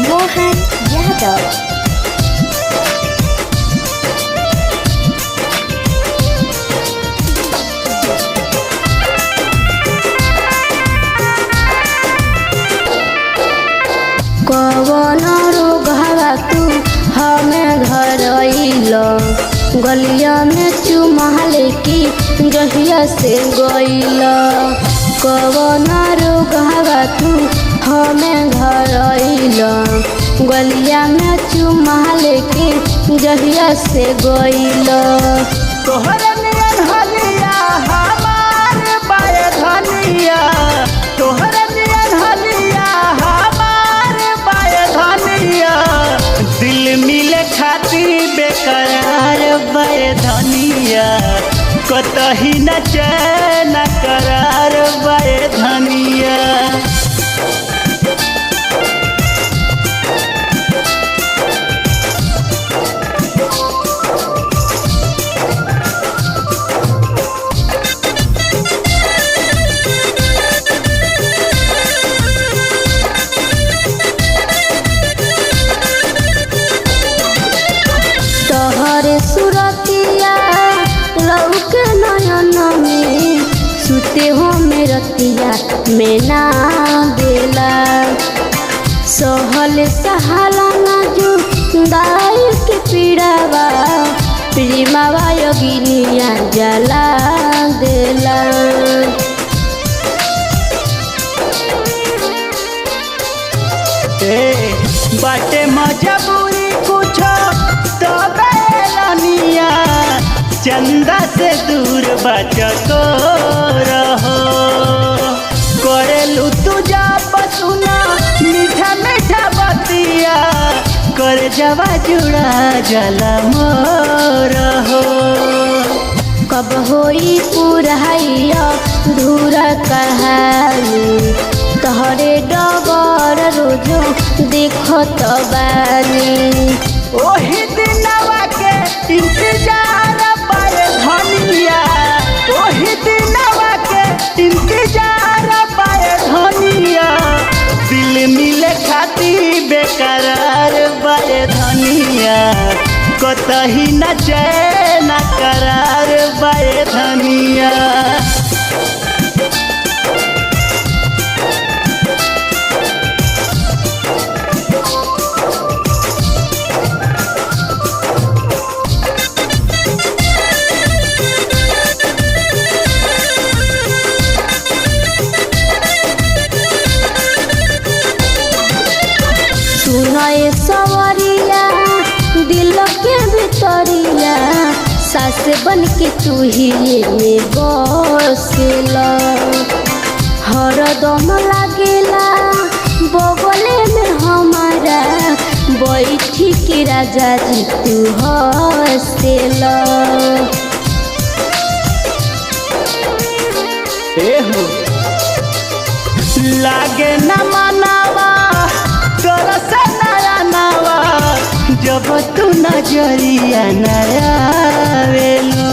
मोहन यादव। कवन रोगवा तू हमें धरइल, गलिया में चुमा लेके जहिया से गइल। कवन रोगवा तू हमें धरइल, गलिया में चुमा लेके जहिया से गइल। तोहरे नियन हलिया हमार बाए धनिया, तोहरे नियन हलिया हमार बाए धनिया। दिल मिले खातिर बेकरार बाए धनिया, कतही न चैन करार बाए धनिया। सुरतिया लौके नयन में सुते हो मेरतिया में ना बेला। सहल सहाला ना जुदाई के पीड़ावा, प्रेमवा योगिनिया जला देला। बाटे मजबूरी कुछ तो बेलनिया, चंदा से दूर बचको रहो। करेलू तुझा पसुना मीठा मीठा बतिया, कर जवा जुड़ा जला मोर हो। कब होई पुरहैया धूरा कहानी, तोहरे डगर रोजो देखत बानी। ओही दिनवा के इंतजार बाए धनिया, ओही दिनवा के इंतजार बाए धनिया। दिल मिले खातिर बेकरार बाए धनिया, कतही न चैन करार बाए धनिया। सुनाए सवरिया दिल के भितरिया, सास बन के तू ही में बसेला। हरदम लागेला बगले में हमारा, बैठी के राजा जी तू हसेला। लागे न मनावा तोरा से नया नवा, जब तू नजरिया नया वेलू।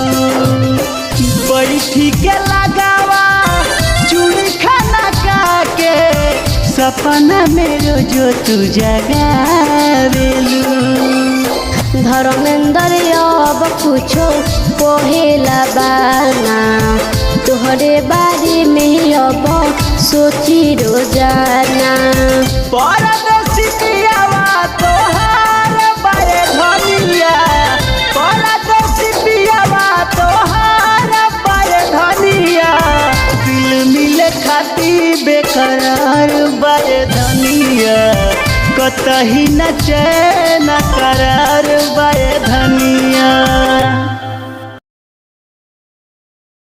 बैठी के लगावा चूड़ी खाना के, सपना में रोजो तू जगावेलू। धर्मेंद्र अब कुछो कहेला बाना, तोहरे बारे में अब सोची रोजाना। परदेसी पियावा तोहार बाए धनिया, परदेसी पियावा तोहार बाए धनिया। दिल मिले खातिर बेकरार बाए धनिया, कतही न चैन करार बाए धनिया।